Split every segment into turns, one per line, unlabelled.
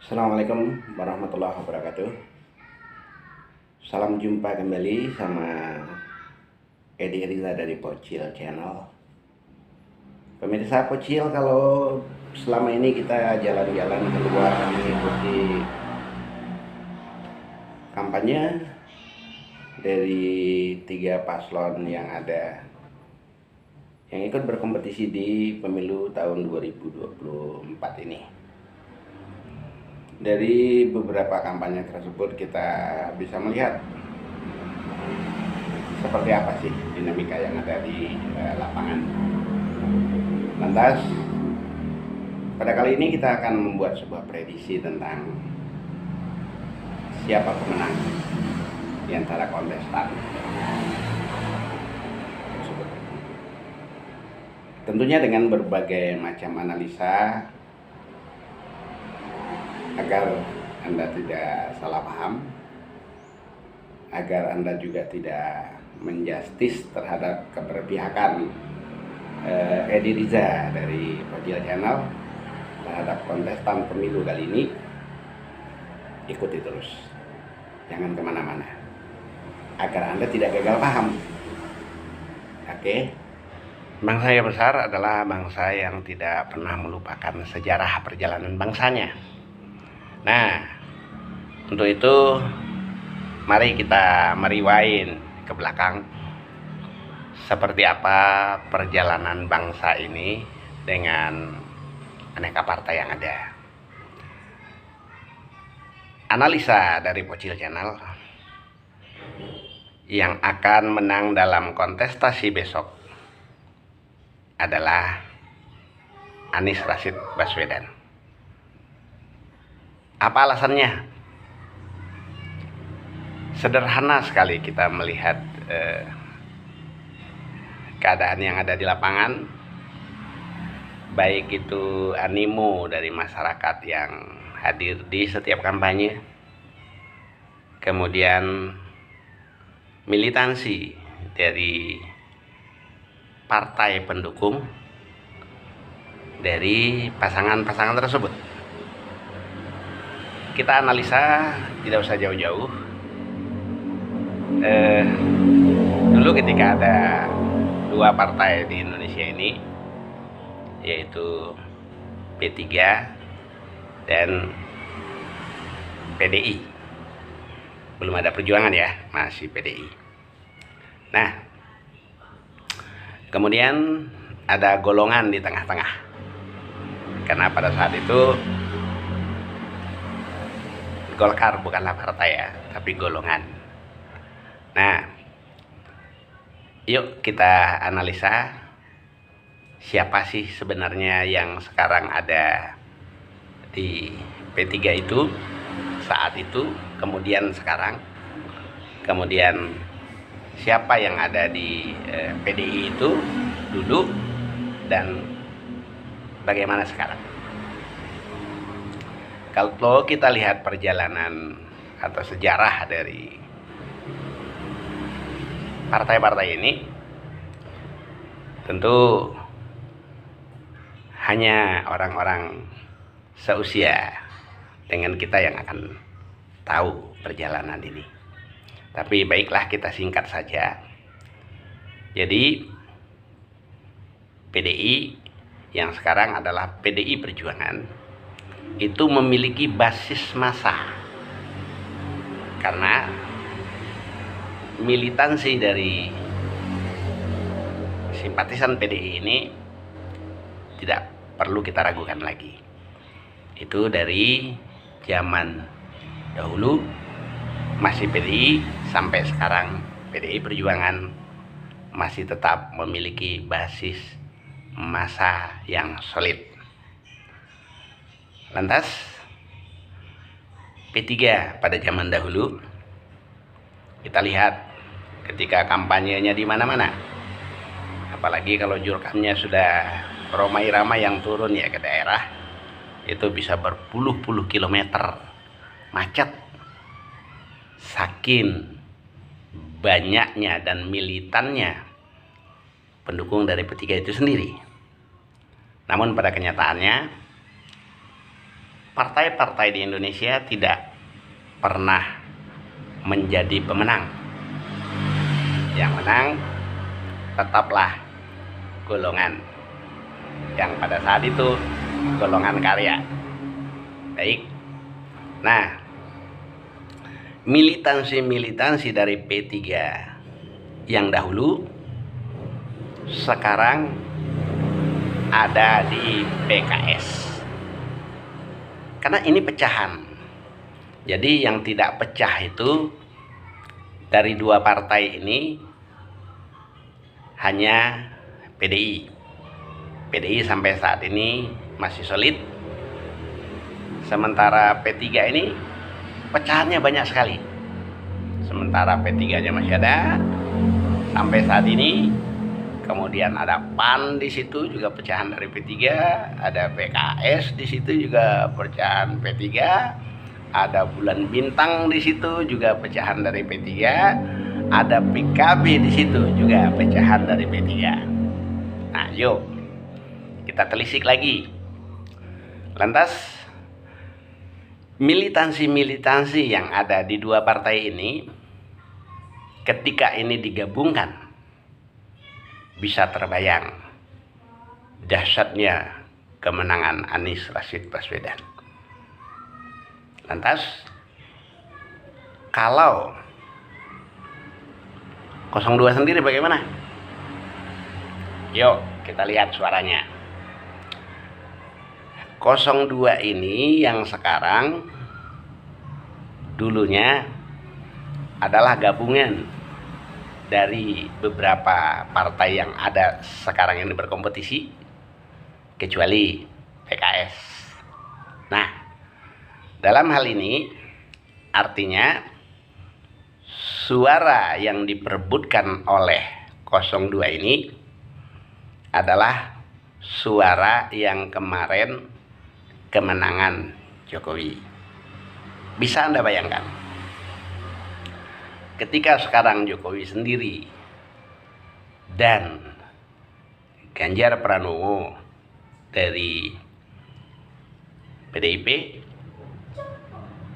Assalamualaikum warahmatullahi wabarakatuh. Salam jumpa kembali sama Edi Riza dari Pocil Channel. Pemirsa Pocil, kalau selama ini kita jalan-jalan keluar mengikuti kampanye dari 3 paslon yang ada yang ikut berkompetisi di pemilu tahun 2024 ini. Dari beberapa kampanye tersebut kita bisa melihat seperti apa sih dinamika yang ada di lapangan. Lantas pada kali ini kita akan membuat sebuah prediksi tentang siapa pemenang di antara kontestan tersebut. Tentunya dengan berbagai macam analisa agar Anda tidak salah paham, agar Anda juga tidak menjustis terhadap keberpihakan Edi Riza dari Pocil Channel terhadap kontestan pemilu kali ini. Ikuti terus, jangan kemana-mana, agar Anda tidak gagal paham. Oke? Bangsa yang besar adalah bangsa yang tidak pernah melupakan sejarah perjalanan bangsanya. Nah, untuk itu mari kita merewind ke belakang seperti apa perjalanan bangsa ini dengan aneka partai yang ada. Analisa dari Pocil Channel yang akan menang dalam kontestasi besok adalah Anies Rashid Baswedan. Apa alasannya? Sederhana sekali kita melihat keadaan yang ada di lapangan, baik itu animo dari masyarakat yang hadir di setiap kampanye, kemudian militansi dari partai pendukung dari pasangan-pasangan tersebut. Kita analisa, tidak usah jauh-jauh. Dulu ketika ada dua partai di Indonesia ini, yaitu P3 dan PDI. Belum ada perjuangan ya, masih PDI. Nah, kemudian ada golongan di tengah-tengah. Karena pada saat itu Golkar bukanlah partai ya, tapi golongan. Nah, yuk kita analisa siapa sih sebenarnya yang sekarang ada di P3 itu saat itu, kemudian sekarang, kemudian siapa yang ada di PDI itu dulu, dan bagaimana sekarang. Kalau kita lihat perjalanan atau sejarah dari partai-partai ini, tentu hanya orang-orang seusia dengan kita yang akan tahu perjalanan ini. Tapi baiklah, kita singkat saja. Jadi PDI yang sekarang adalah PDI Perjuangan itu memiliki basis massa, karena militansi dari simpatisan PDI ini tidak perlu kita ragukan lagi. Itu dari zaman dahulu masih PDI sampai sekarang PDI Perjuangan masih tetap memiliki basis massa yang solid. Lantas P3 pada zaman dahulu, kita lihat ketika kampanyenya di mana-mana, apalagi kalau jurkamnya sudah ramai-ramai yang turun ya ke daerah, itu bisa berpuluh-puluh kilometer macet, saking banyaknya dan militannya pendukung dari P3 itu sendiri. Namun pada kenyataannya partai-partai di Indonesia tidak pernah menjadi pemenang. Yang menang tetaplah golongan yang pada saat itu golongan karya. Baik. Nah, militansi dari P3 yang dahulu sekarang ada di PKS. Karena ini pecahan. Jadi yang tidak pecah itu dari dua partai ini hanya PDI. PDI sampai saat ini masih solid. Sementara P3 ini pecahannya banyak sekali. Sementara P3-nya masih ada sampai saat ini. Kemudian ada PAN di situ juga pecahan dari P3, ada PKS di situ juga pecahan P3, ada Bulan Bintang di situ juga pecahan dari P3, ada PKB di situ juga pecahan dari P3. Nah, yuk kita telisik lagi. Lantas militansi yang ada di dua partai ini ketika ini digabungkan, bisa terbayang dahsyatnya kemenangan Anies Rashid Baswedan. Lantas kalau 02 sendiri bagaimana? Yuk kita lihat suaranya. 02 ini yang sekarang dulunya adalah gabungan dari beberapa partai yang ada sekarang ini berkompetisi, kecuali PKS. Nah, dalam hal ini artinya suara yang diperebutkan oleh 02 ini adalah suara yang kemarin kemenangan Jokowi. Bisa Anda bayangkan? Ketika sekarang Jokowi sendiri dan Ganjar Pranowo dari PDIP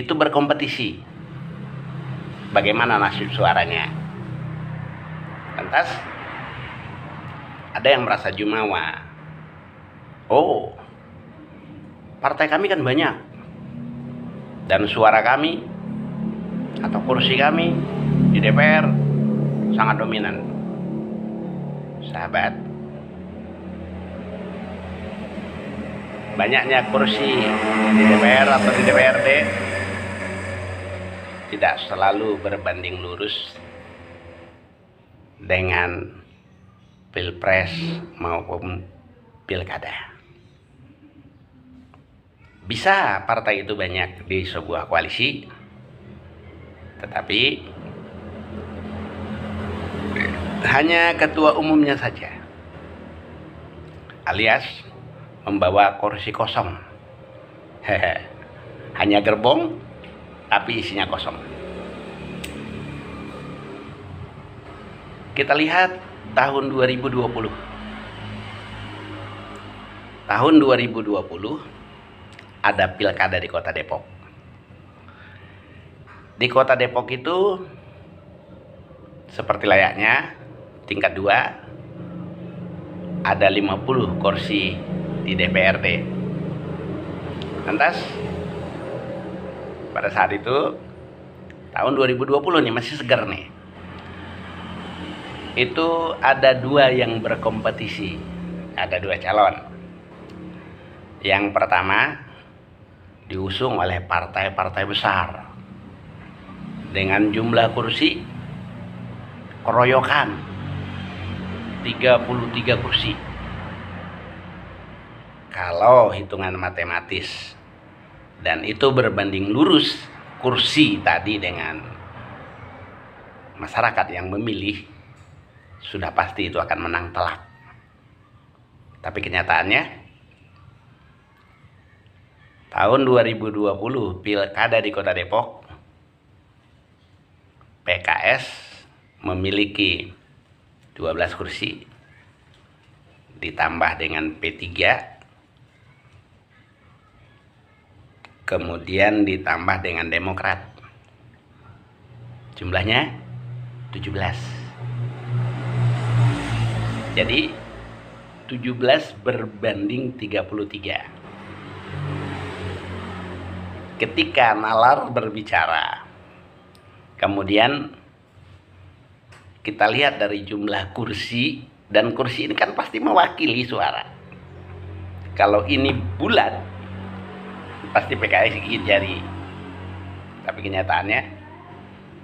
itu berkompetisi, bagaimana nasib suaranya? Lantas ada yang merasa jumawa. Oh, partai kami kan banyak dan suara kami atau kursi kami di DPR sangat dominan. Sahabat, banyaknya kursi di DPR atau di DPRD tidak selalu berbanding lurus dengan pilpres maupun pilkada. Bisa partai itu banyak di sebuah koalisi, tetapi hanya ketua umumnya saja, alias membawa kursi kosong. Hanya gerbong tapi isinya kosong. Kita lihat tahun 2020. Tahun 2020 ada pilkada di Kota Depok. Di Kota Depok itu seperti layaknya tingkat 2 ada 50 kursi di DPRD. Lantas pada saat itu tahun 2020 nih, masih segar nih, itu ada dua yang berkompetisi, ada dua calon. Yang pertama diusung oleh partai-partai besar dengan jumlah kursi keroyokan 33 kursi. Kalau hitungan matematis dan itu berbanding lurus kursi tadi dengan masyarakat yang memilih, sudah pasti itu akan menang telak. Tapi kenyataannya tahun 2020 pilkada di Kota Depok, PKS memiliki 12 kursi ditambah dengan P3 kemudian ditambah dengan Demokrat. Jumlahnya 17. Jadi 17 berbanding 33. Ketika nalar berbicara, kemudian kita lihat dari jumlah kursi, dan kursi ini kan pasti mewakili suara. Kalau ini bulat, pasti PKS gigit jari. Tapi kenyataannya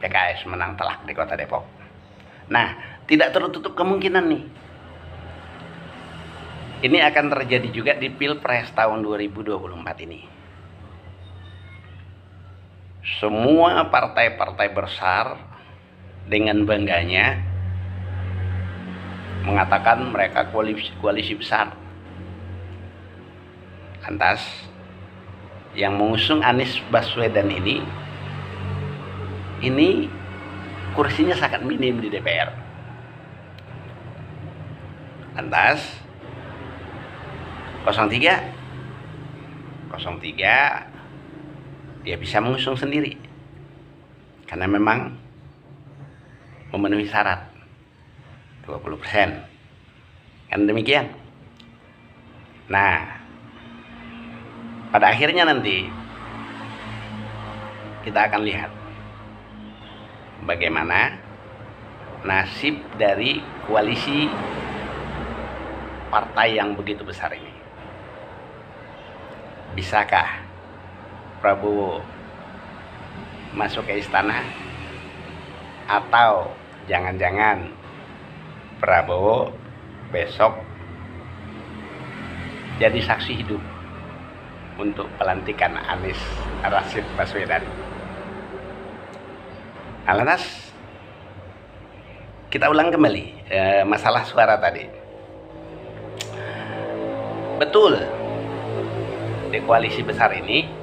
PKS menang telak di Kota Depok. Nah, tidak tertutup kemungkinan nih, ini akan terjadi juga di Pilpres tahun 2024 ini. Semua partai-partai besar dengan bangganya mengatakan mereka koalisi besar. Lantas yang mengusung Anies Baswedan ini kursinya sangat minim di DPR. Lantas 03 dia bisa mengusung sendiri karena memang memenuhi syarat 20%, kan demikian. Nah, pada akhirnya nanti kita akan lihat bagaimana nasib dari koalisi partai yang begitu besar ini. Bisakah Prabowo masuk ke istana, atau jangan-jangan Prabowo besok jadi saksi hidup untuk pelantikan Anies Rashid Baswedan? Lantas kita ulang kembali masalah suara tadi. Betul, di koalisi besar ini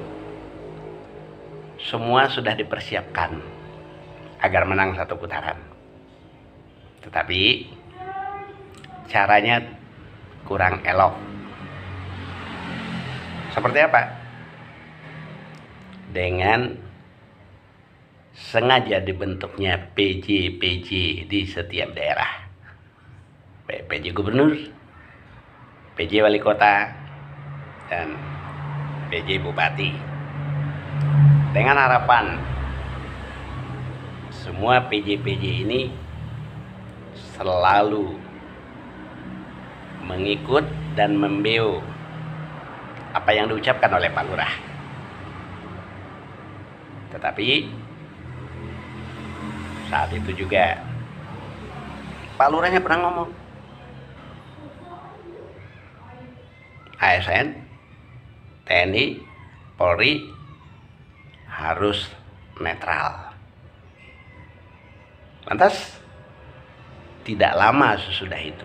semua sudah dipersiapkan agar menang satu putaran. Tetapi caranya kurang elok. Seperti apa? Dengan sengaja dibentuknya PJ di setiap daerah. PJ gubernur, PJ wali kota, dan PJ bupati. Dengan harapan semua PJ ini selalu mengikut dan membeu apa yang diucapkan oleh Pak Lurah. Tetapi saat itu juga Pak Lurahnya pernah ngomong, ASN, TNI, Polri harus netral. Lantas tidak lama sesudah itu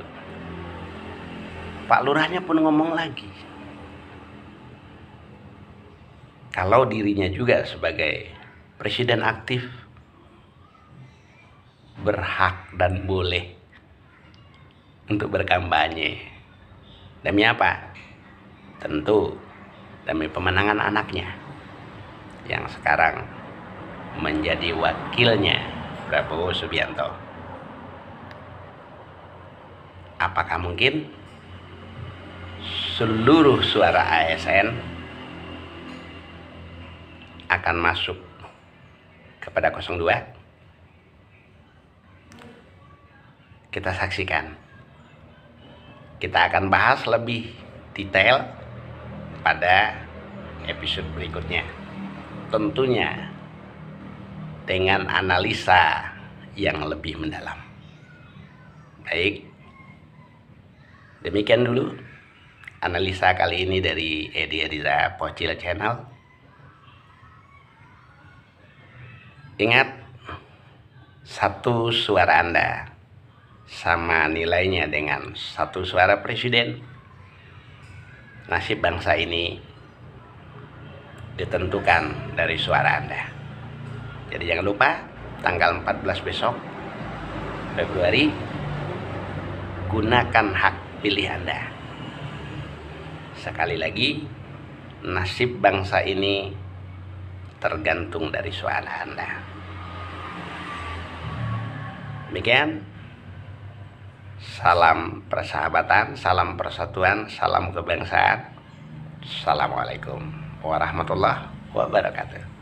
Pak Lurahnya pun ngomong lagi, kalau dirinya juga sebagai presiden aktif berhak dan boleh untuk berkampanye. Demi apa? Tentu demi pemenangan anaknya yang sekarang menjadi wakilnya Prabowo Subianto. Apakah mungkin seluruh suara ASN akan masuk kepada 02? Kita saksikan. Kita akan bahas lebih detail pada episode berikutnya. Tentunya dengan analisa yang lebih mendalam. Baik, demikian dulu analisa kali ini dari Edi Ediza Pocil Channel. Ingat, satu suara Anda sama nilainya dengan satu suara presiden. Nasib bangsa ini ditentukan dari suara Anda. Jadi jangan lupa tanggal 14 besok Februari, gunakan hak pilih Anda. Sekali lagi, nasib bangsa ini tergantung dari suara Anda. Demikian, salam persahabatan, salam persatuan, salam kebangsaan. Assalamualaikum warahmatullahi wabarakatuh.